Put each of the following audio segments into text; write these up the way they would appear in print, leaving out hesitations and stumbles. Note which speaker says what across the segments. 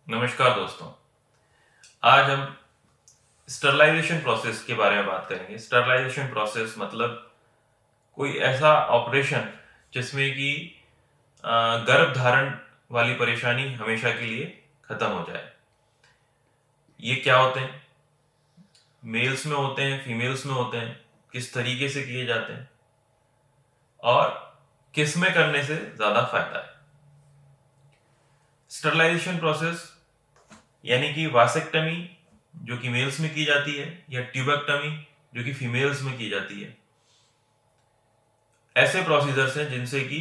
Speaker 1: नमस्कार दोस्तों। आज हम स्टरलाइजेशन प्रोसेस के बारे में बात करेंगे। स्टरलाइजेशन प्रोसेस मतलब कोई ऐसा ऑपरेशन जिसमें कि गर्भ धारण वाली परेशानी हमेशा के लिए खत्म हो जाए। ये क्या होते हैं? मेल्स में होते हैं, फीमेल्स में होते हैं, किस तरीके से किए जाते हैं और किस में करने से ज्यादा फायदा है। स्टरलाइजेशन प्रोसेस यानी कि वासेक्टमी जो कि मेल्स में की जाती है या ट्यूबेक्टमी जो कि फीमेल्स में की जाती है, ऐसे प्रोसीजर्स हैं जिनसे कि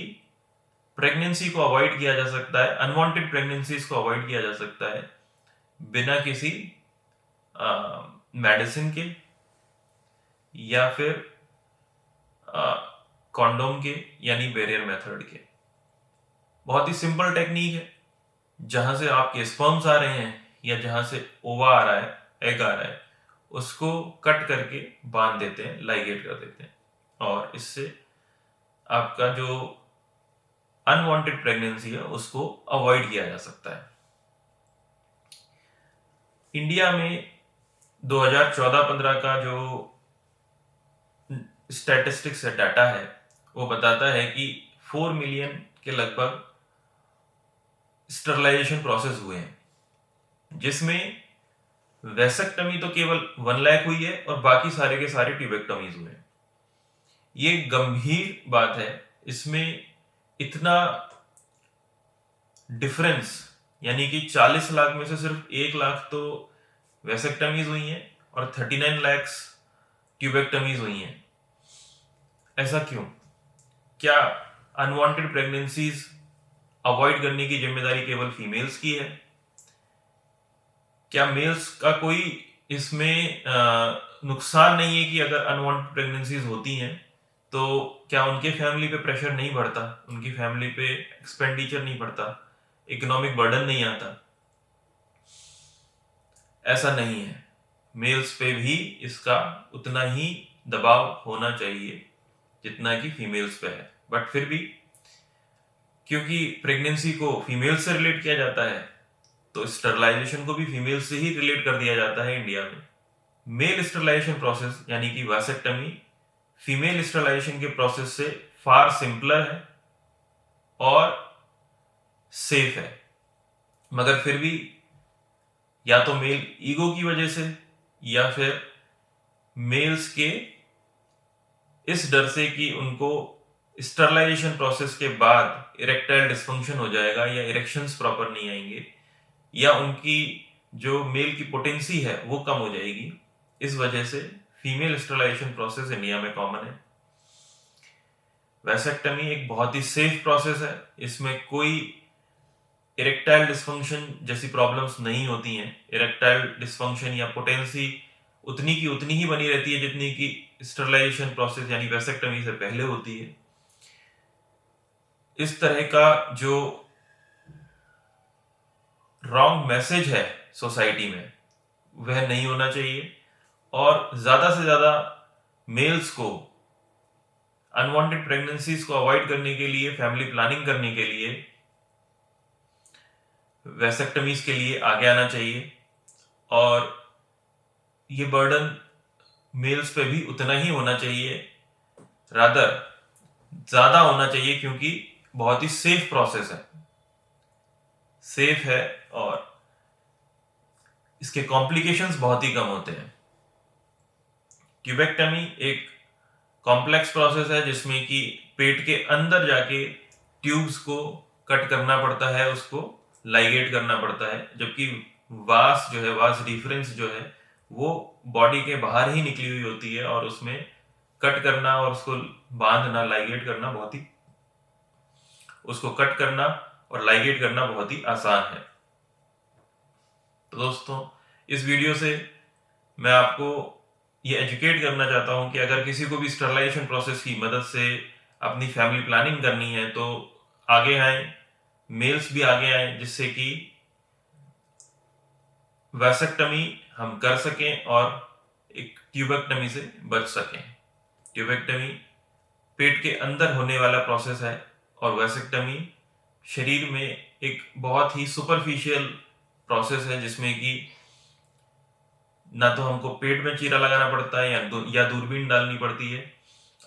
Speaker 1: प्रेगनेंसी को अवॉइड किया जा सकता है, अनवांटेड प्रेगनेंसीज को अवॉइड किया जा सकता है बिना किसी मेडिसिन के या फिर कॉन्डोम के यानी बैरियर मेथड के। बहुत ही सिंपल टेक्निक है। जहां से आपके स्पर्म्स आ रहे हैं या जहां से ओवा आ रहा है, एग आ रहा है, उसको कट करके बांध देते हैं, लाइगेट कर देते हैं और इससे आपका जो अनवांटेड प्रेगनेंसी है उसको अवॉइड किया जा सकता है। इंडिया में 2014-15 का जो स्टैटिस्टिक्स है, डाटा है, वो बताता है कि 4 मिलियन के लगभग स्टरलाइजेशन प्रोसेस हुए हैं, जिसमें वेसेक्टमी तो केवल 1 लाख हुई है और बाकी सारे के सारे ट्यूबेक्टमीज हुए हैं। ये गंभीर बात है। इसमें इतना डिफरेंस, यानी कि 40 लाख में से सिर्फ 1 लाख तो वेसेक्टमीज हुई हैं और 39 लाख ट्यूबेक्टमीज हुई हैं। ऐसा क्यों? क्या अनवांटेड प्रेगनेंसीज अवॉइड करने की जिम्मेदारी केवल फीमेल्स की है? क्या मेल्स का कोई इसमें नुकसान नहीं है कि अगर अनवांटेड प्रेगनेंसीज होती हैं तो क्या उनके फैमिली पे प्रेशर नहीं बढ़ता, उनकी फैमिली पे एक्सपेंडिचर नहीं पड़ता, इकोनॉमिक बर्डन नहीं आता? ऐसा नहीं है। मेल्स पे भी इसका उतना ही दबाव होना चाहिए जितना कि फीमेल्स पे है। बट फिर भी क्योंकि प्रेगनेंसी को फीमेल से रिलेट किया जाता है तो स्टरलाइजेशन को भी फीमेल से ही रिलेट कर दिया जाता है इंडिया में। मेल स्टरलाइजेशन प्रोसेस यानी कि वासेक्टमी फीमेल स्टरलाइजेशन के प्रोसेस से फार सिंपलर है और सेफ है। मगर फिर भी या तो मेल ईगो की वजह से या फिर मेल्स के इस डर से कि उनको स्टरलाइजेशन प्रोसेस के बाद इरेक्टाइल डिस्फंक्शन हो जाएगा या इरेक्शंस प्रॉपर नहीं आएंगे या उनकी जो मेल की पोटेंसी है वो कम हो जाएगी, इस वजह से फीमेल स्टरलाइजेशन प्रोसेस इंडिया में कॉमन है। वैसेक्टमी एक बहुत ही सेफ प्रोसेस है। इसमें कोई इरेक्टाइल डिस्फंक्शन जैसी प्रॉब्लम्स नहीं होती हैं। इरेक्टाइल डिस्फंक्शन या पोटेंसी उतनी की उतनी ही बनी रहती है जितनी की स्टरलाइजेशन प्रोसेस यानी वैसेक्टमी से पहले होती है। इस तरह का जो रॉन्ग मैसेज है सोसाइटी में वह नहीं होना चाहिए और ज्यादा से ज्यादा मेल्स को अनवांटेड प्रेगनेंसीज को अवॉइड करने के लिए, फैमिली प्लानिंग करने के लिए, वैसेक्टमीज के लिए आगे आना चाहिए। और ये बर्डन मेल्स पे भी उतना ही होना चाहिए, रादर ज्यादा होना चाहिए, क्योंकि बहुत ही सेफ प्रोसेस है, सेफ है और इसके कॉम्प्लिकेशंस बहुत ही कम होते हैं। ट्यूबेक्टमी एक कॉम्प्लेक्स प्रोसेस है जिसमें कि पेट के अंदर जाके ट्यूब्स को कट करना पड़ता है, उसको लाइगेट करना पड़ता है, जबकि वास जो है, वास डिफरेंस जो है, वो बॉडी के बाहर ही निकली हुई होती है और उसमें कट करना और उसको बांधना, लाइगेट करना उसको कट करना और लाइगेट करना बहुत ही आसान है। तो दोस्तों, इस वीडियो से मैं आपको ये एजुकेट करना चाहता हूं कि अगर किसी को भी स्टरलाइजेशन प्रोसेस की मदद से अपनी फैमिली प्लानिंग करनी है तो आगे आए, मेल्स भी आगे आए, जिससे कि वैसेक्टमी हम कर सकें और एक ट्यूबेक्टमी से बच सकें। ट्यूबेक्टमी पेट के अंदर होने वाला प्रोसेस है और वैसेक्टमी शरीर में एक बहुत ही सुपरफिशियल प्रोसेस है जिसमें कि ना तो हमको पेट में चीरा लगाना पड़ता है या दूरबीन डालनी पड़ती है,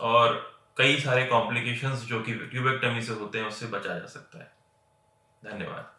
Speaker 1: और कई सारे कॉम्प्लिकेशंस जो कि ट्यूबेक्टमी से होते हैं उससे बचा जा सकता है। धन्यवाद।